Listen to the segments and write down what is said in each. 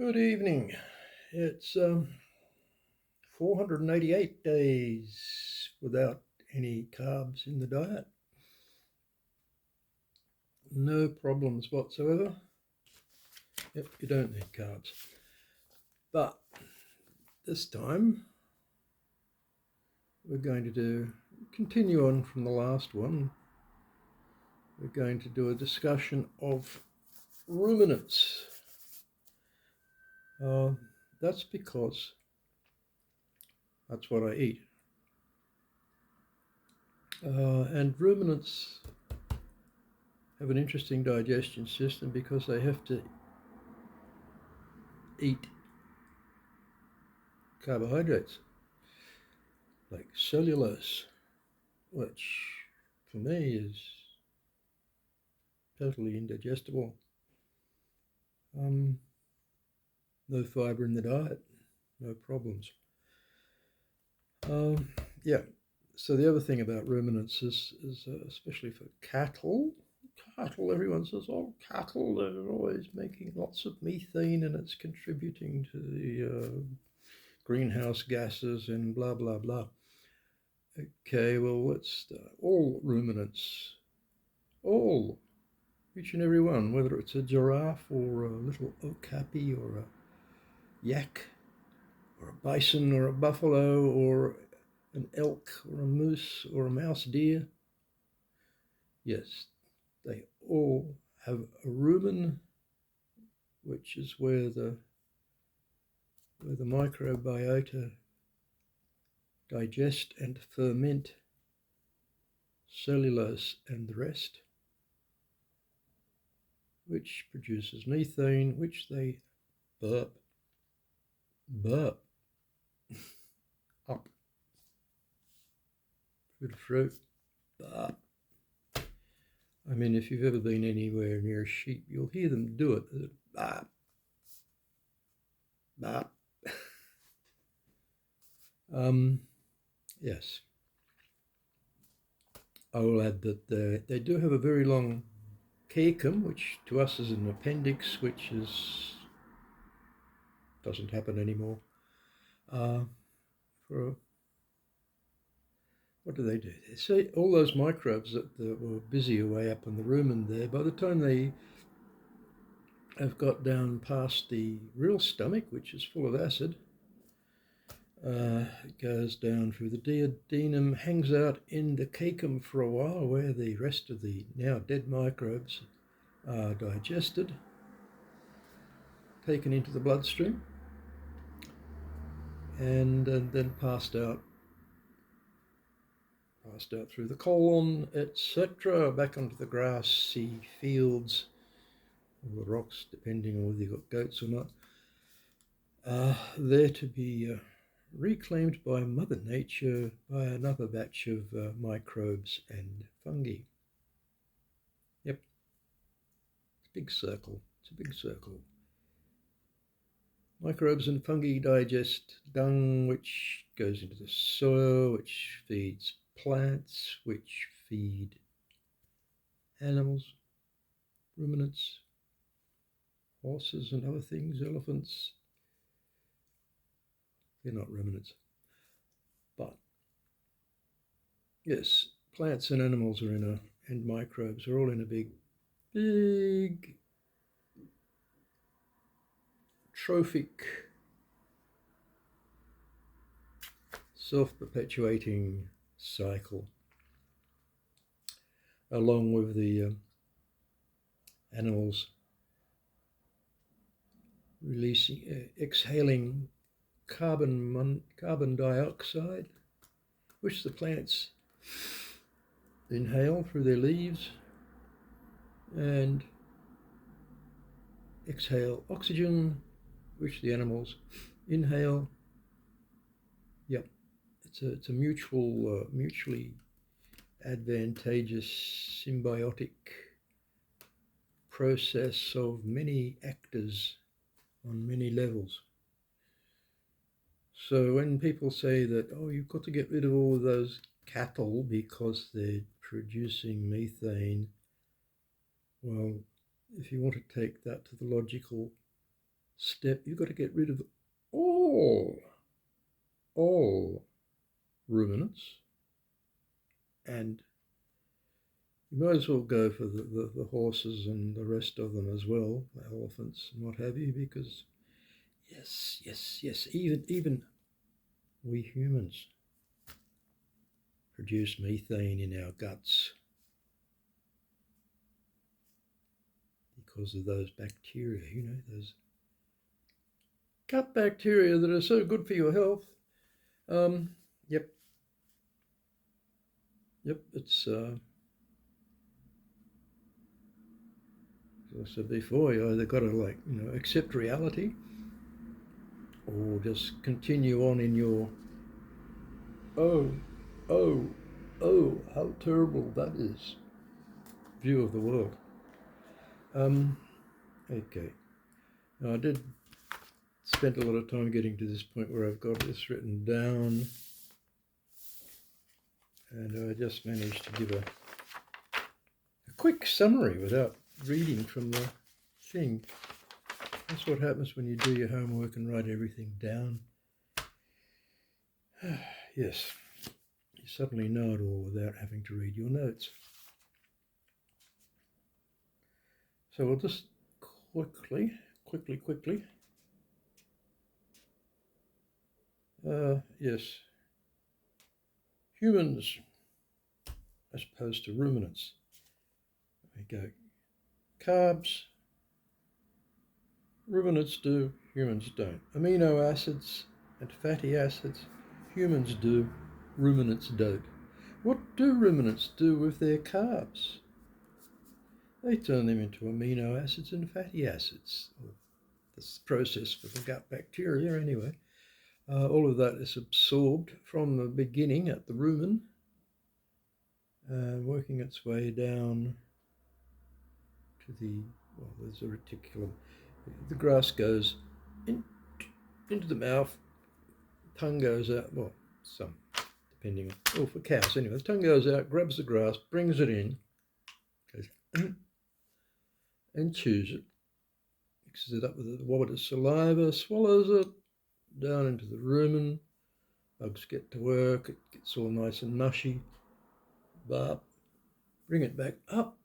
Good evening. It's 488 days without any carbs in the diet. No problems whatsoever. Yep, you don't need carbs. But this time we're going to continue on from the last one. We're going to do a discussion of ruminants. That's because that's what I eat. And ruminants have an interesting digestion system because they have to eat carbohydrates like cellulose, which for me is totally indigestible. No fiber in the diet, no problems. Yeah. So the other thing about ruminants is especially for cattle. Everyone says, oh, cattle, they're always making lots of methane and it's contributing to the greenhouse gases and blah, blah, blah. Okay, well, let's start. All ruminants, each and every one, whether it's a giraffe or a little okapi or a yak or a bison or a buffalo or an elk or a moose or a mouse deer, yes, they all have a rumen, which is where the microbiota digest and ferment cellulose and the rest, which produces methane, which they burp up through the throat. Burp. I mean, if you've ever been anywhere near a sheep, you'll hear them do it. Burp. Burp. Yes. I will add that they do have a very long caecum, which to us is an appendix, which doesn't happen anymore. What do? They say all those microbes that were busy away up in the rumen there, by the time they have got down past the real stomach, which is full of acid, it goes down through the duodenum, hangs out in the caecum for a while, where the rest of the now dead microbes are digested, taken into the bloodstream, and then passed out through the colon, etc., back onto the grassy fields or the rocks, depending on whether you've got goats or not, there to be reclaimed by Mother Nature by another batch of microbes and fungi. Yep, it's a big circle. Microbes and fungi digest dung, which goes into the soil, which feeds plants, which feed animals, ruminants, horses and other things, elephants. They're not ruminants. But yes, plants and animals are and microbes are all in a big trophic, self-perpetuating cycle, along with the animals exhaling carbon dioxide, which the plants inhale through their leaves, and exhale oxygen, which the animals inhale. Yep, it's a mutually advantageous symbiotic process of many actors on many levels. So when people say that, oh, you've got to get rid of all of those cattle because they're producing methane, well, if you want to take that to the logical step. You've got to get rid of all ruminants, and you might as well go for the horses and the rest of them as well, the elephants and what have you, because yes, even we humans produce methane in our guts because of those bacteria, those gut bacteria that are so good for your health. Um, yep, it's as I said before, you either got to accept reality or just continue on in your oh, oh, how terrible that is view of the world. Okay. Now, I did spend a lot of time getting to this point where I've got this written down, and I just managed to give a quick summary without reading from the thing. That's what happens when you do your homework and write everything down. Yes, you suddenly know it all without having to read your notes. So we'll just quickly. Yes, humans as opposed to ruminants. There we go. Carbs, ruminants do, humans don't. Amino acids and fatty acids, humans do, ruminants don't. What do ruminants do with their carbs? They turn them into amino acids and fatty acids. This process for the gut bacteria anyway. All of that is absorbed from the beginning at the rumen, working its way down to there's a reticulum. The grass goes into the mouth, tongue goes out, some, depending on, for cows anyway, the tongue goes out, grabs the grass, brings it in, goes and chews it, mixes it up with a wad of saliva, swallows it, down into the rumen. Bugs get to work, it gets all nice and mushy, but bring it back up,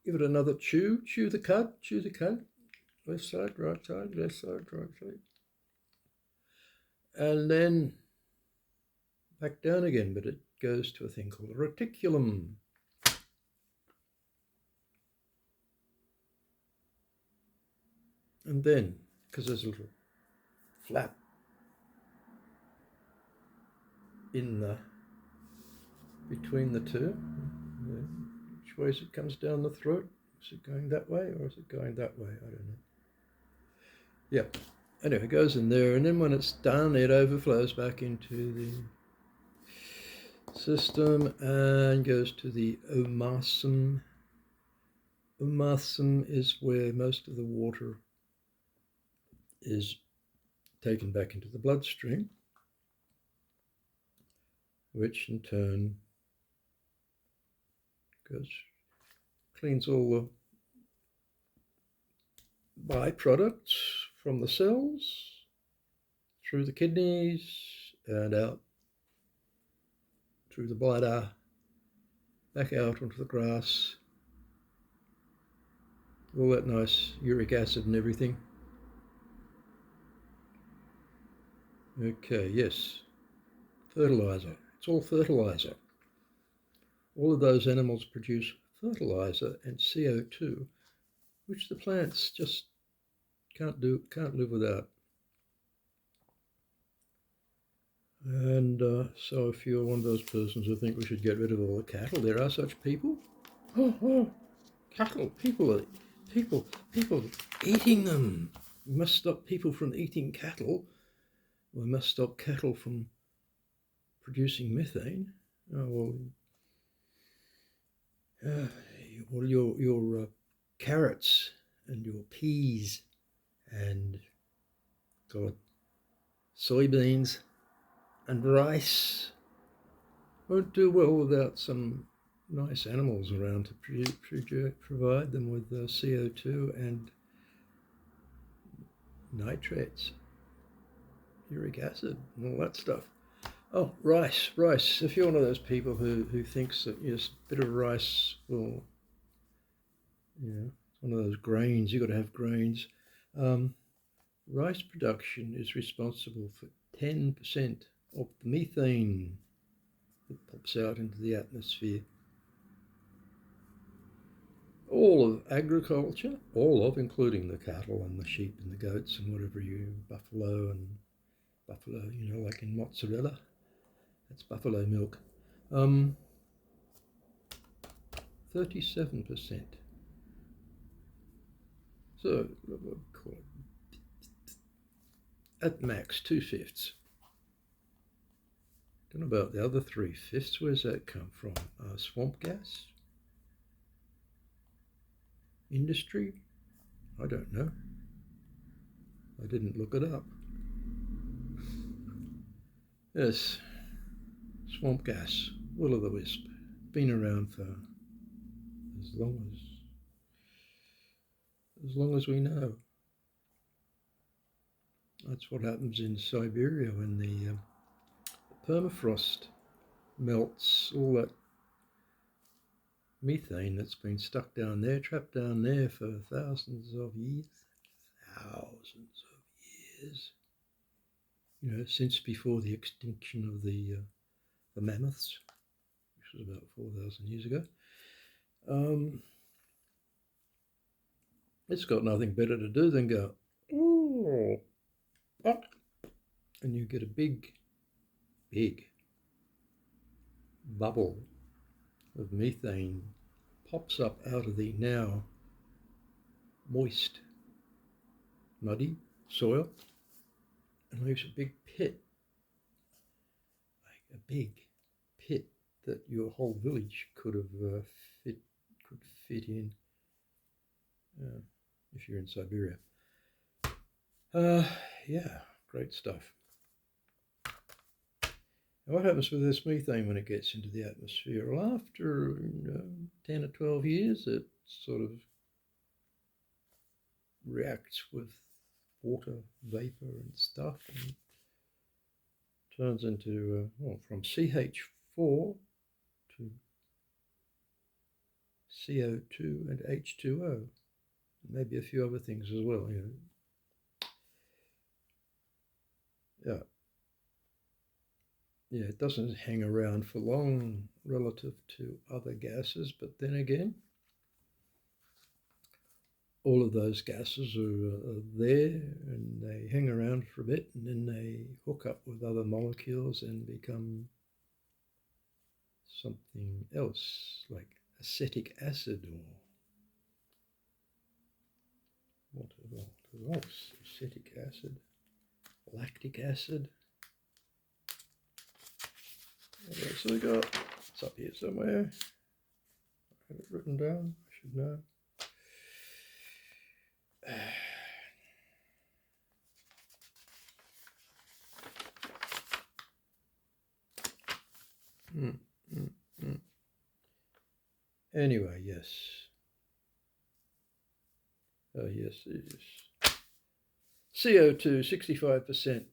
give it another chew the cud, left side, right side, left side, right side, and then back down again, but it goes to a thing called a reticulum. And then, because there's a little flap in between the two, which way it comes down the throat? Is it going that way or is it going that way? I don't know. Yeah. Anyway, it goes in there, and then when it's done, it overflows back into the system and goes to the omasum. Omasum is where most of the water is taken back into the bloodstream, which in turn cleans all the byproducts from the cells through the kidneys and out through the bladder, back out onto the grass, all that nice uric acid and everything. Okay, yes, fertilizer. It's all fertilizer. All of those animals produce fertilizer and CO2, which the plants just can't live without. And so if you're one of those persons who think we should get rid of all the cattle, there are such people. Cattle, people eating them. We must stop people from eating cattle. We must stop cattle from producing methane. Your carrots and your peas and soybeans and rice won't do well without some nice animals around to provide them with CO2 and nitrates, uric acid, and all that stuff. Oh, rice. If you're one of those people who thinks that yes, a bit of rice will, it's one of those grains, you've got to have grains. Rice production is responsible for 10% of the methane that pops out into the atmosphere. All of agriculture, including the cattle and the sheep and the goats and whatever buffalo, like in mozzarella, that's buffalo milk. 37%. So, we'll call it at max 2/5. Don't know about the other 3/5. Where's that come from? Swamp gas? Industry? I don't know. I didn't look it up. Yes, swamp gas, will-o'-the-wisp, been around for as long as we know. That's what happens in Siberia when the permafrost melts all that methane that's been stuck down there, trapped down there for thousands of years. Since before the extinction of the mammoths, which was about 4,000 years ago. It's got nothing better to do than go, oh, and you get a big bubble of methane pops up out of the now moist, muddy soil and leaves a big pit, like a big pit that your whole village could fit in if you're in Siberia. Yeah, great stuff. Now, what happens with this methane when it gets into the atmosphere? Well, after 10 or 12 years, it sort of reacts with water vapor and stuff and turns into, from CH4 to CO2 and H2O, maybe a few other things as well. Yeah, it doesn't hang around for long relative to other gases, but then again, all of those gases are there and they hang around for a bit and then they hook up with other molecules and become something else, like acetic acid or what else? Acetic acid, lactic acid. What else have we got? It's up here somewhere. I have it written down. I should know. Anyway, yes. Oh, yes. CO2, 65%.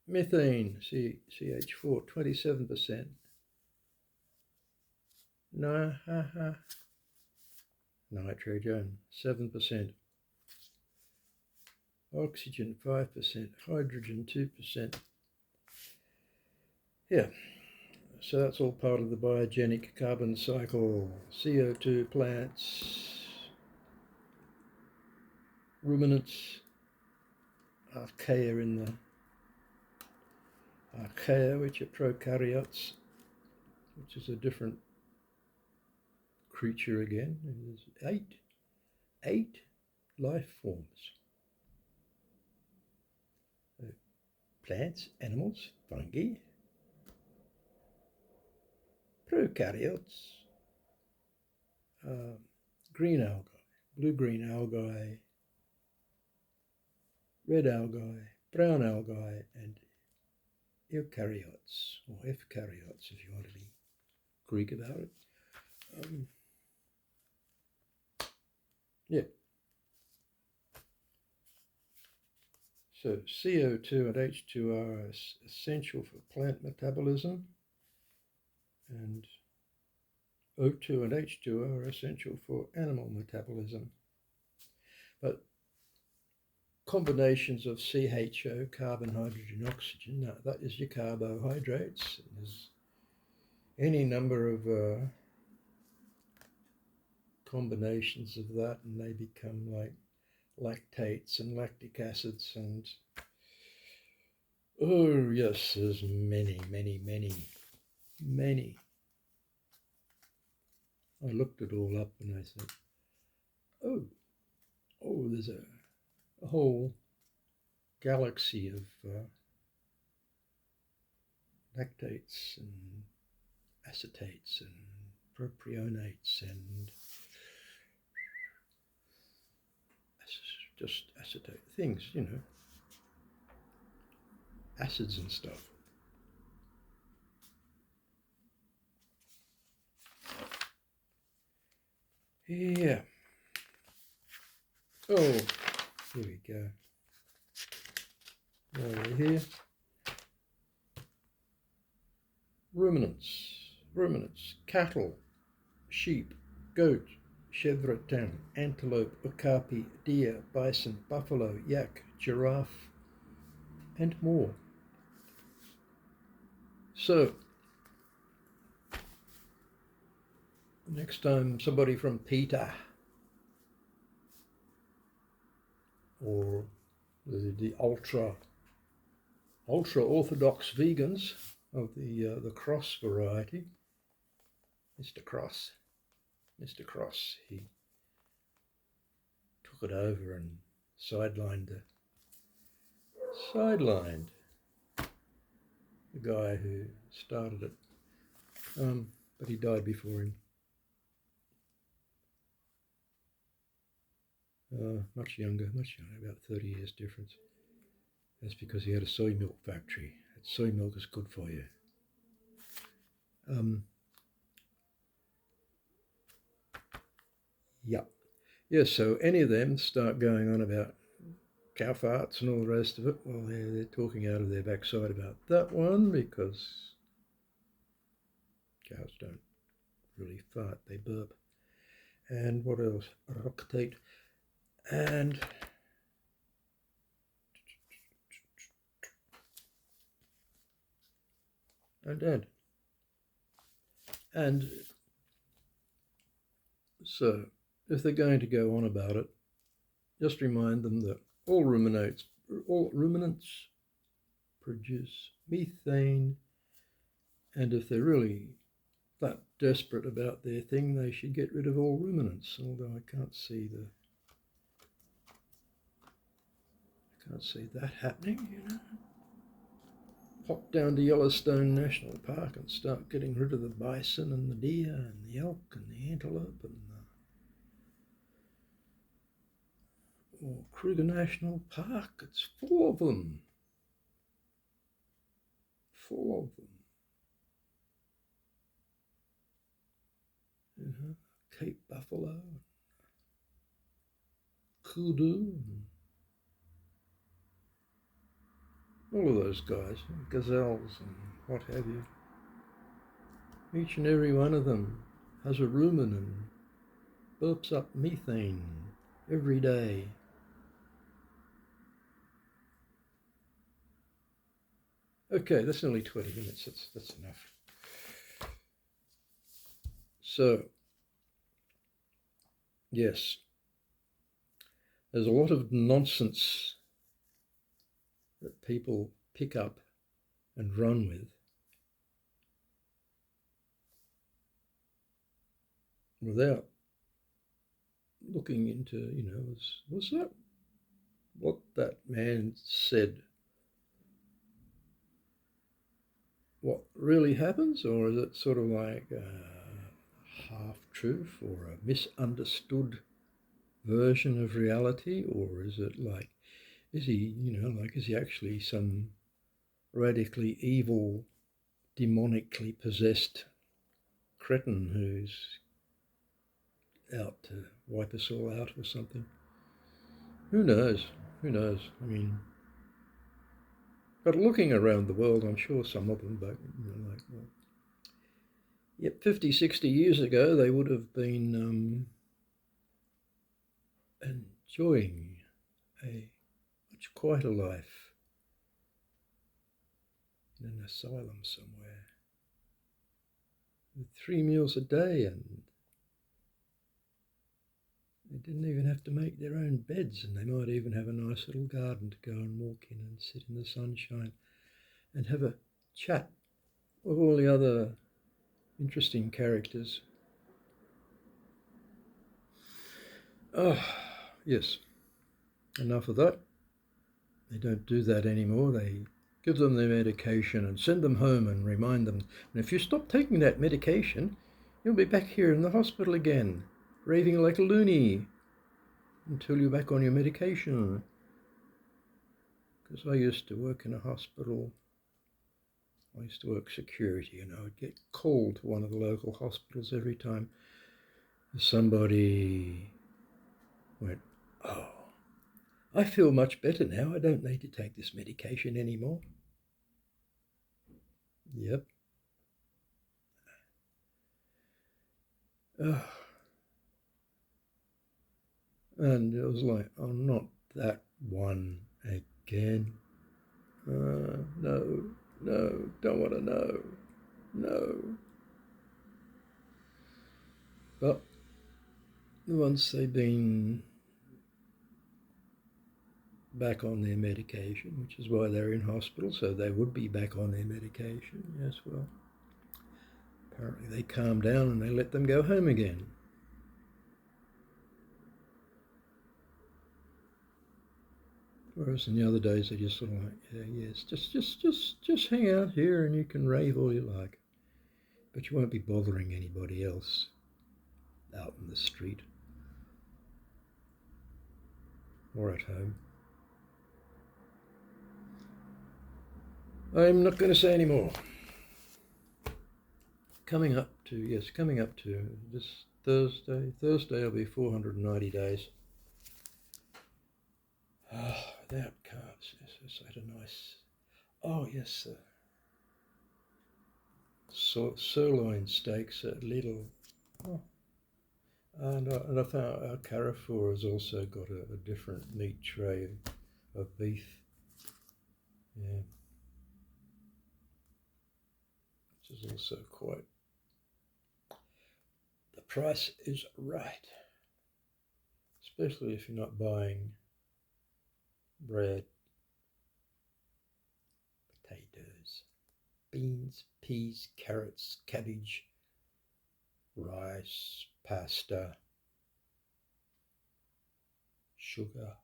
Methane, CH4, 27%. Nitrogen, 7%. Oxygen, 5%. Hydrogen, 2%. Yeah. So that's all part of the biogenic carbon cycle. CO2 plants, ruminants, archaea which are prokaryotes, which is a different creature again. There's eight life forms. Plants, animals, fungi, prokaryotes, green algae, blue-green algae, red algae, brown algae, and eukaryotes, or eukaryotes if you want to be Greek about it. So CO2 and H2O are essential for plant metabolism, and O2 and H2O are essential for animal metabolism. But combinations of CHO, carbon, hydrogen, oxygen, now that is your carbohydrates. There's any number of combinations of that, and they become like lactates and lactic acids, and oh yes, there's many. I looked it all up and I said, oh, there's a whole galaxy of lactates and acetates and propionates and just acetate things, acids and stuff. Yeah. Oh, here we go. Over here. Ruminants, cattle, sheep, goat, chevrotin, antelope, okapi, deer, bison, buffalo, yak, giraffe, and more. So, next time somebody from PETA or the ultra orthodox vegans of the cross variety, Mr. Cross, he took it over and sidelined the guy who started it, but he died before him. Much younger, about 30 years difference. That's because he had a soy milk factory. Soy milk is good for you. Yeah, so any of them start going on about cow farts and all the rest of it, well, they're talking out of their backside about that one, because cows don't really fart, they burp. And what else? Lactate. And so if they're going to go on about it, just remind them that all ruminants produce methane, and if they're really that desperate about their thing, they should get rid of all ruminants, although I can't see that happening, Pop down to Yellowstone National Park and start getting rid of the bison and the deer and the elk and the antelope and or Kruger National Park. It's full of them. Cape buffalo, kudu, all of those guys, gazelles and what have you. Each and every one of them has a rumen and burps up methane every day. Okay, that's only 20 minutes. That's enough. So, yes, there's a lot of nonsense that people pick up and run with without looking into, was that what that man said what really happens, or is it sort of like a half-truth or a misunderstood version of reality, or is it like, is he actually some radically evil, demonically possessed cretin who's out to wipe us all out or something? Who knows? I mean, But looking around the world, I'm sure some of them, but well, yep, 50, 60 years ago, they would have been enjoying a much quieter life in an asylum somewhere with 3 meals a day, and they didn't even have to make their own beds, and they might even have a nice little garden to go and walk in and sit in the sunshine and have a chat with all the other interesting characters. Oh, yes, enough of that. They don't do that anymore. They give them their medication and send them home and remind them, and if you stop taking that medication, you'll be back here in the hospital again, raving like a loony until you're back on your medication. Because I used to work in a hospital. I used to work security, and I would get called to one of the local hospitals every time somebody went, "Oh, I feel much better now. I don't need to take this medication anymore." Yep. Oh, and it was like, "Oh, not that one again. No, no, don't want to know. No." But once they've been back on their medication, which is why they're in hospital, so they would be back on their medication. Yes, well, apparently they calm down and they let them go home again. Whereas in the other days they just sort of like, yeah, yes, just hang out here and you can rave all you like, but you won't be bothering anybody else out in the street or at home. I'm not going to say any more. Coming up to this Thursday. Thursday will be 490 days. Without carbs. Yes, yes, I had a nice. Oh yes, sirloin steaks at Lidl. Oh. And I found our Carrefour has also got a different meat tray of beef. Yeah, which is also quite. The price is right, especially if you're not buying bread, potatoes, beans, peas, carrots, cabbage, rice, pasta, sugar.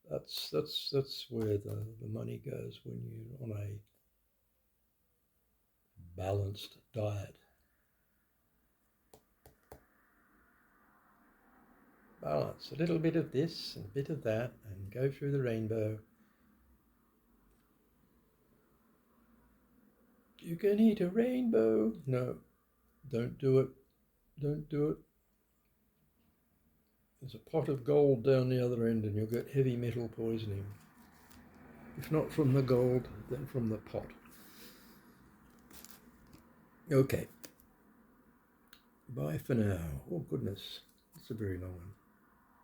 That's where the money goes when you're on a balanced diet. Balance a little bit of this and a bit of that and go through the rainbow. You can eat a rainbow. No, don't do it. Don't do it. There's a pot of gold down the other end and you'll get heavy metal poisoning. If not from the gold, then from the pot. Okay. Bye for now. Oh goodness, it's a very long one.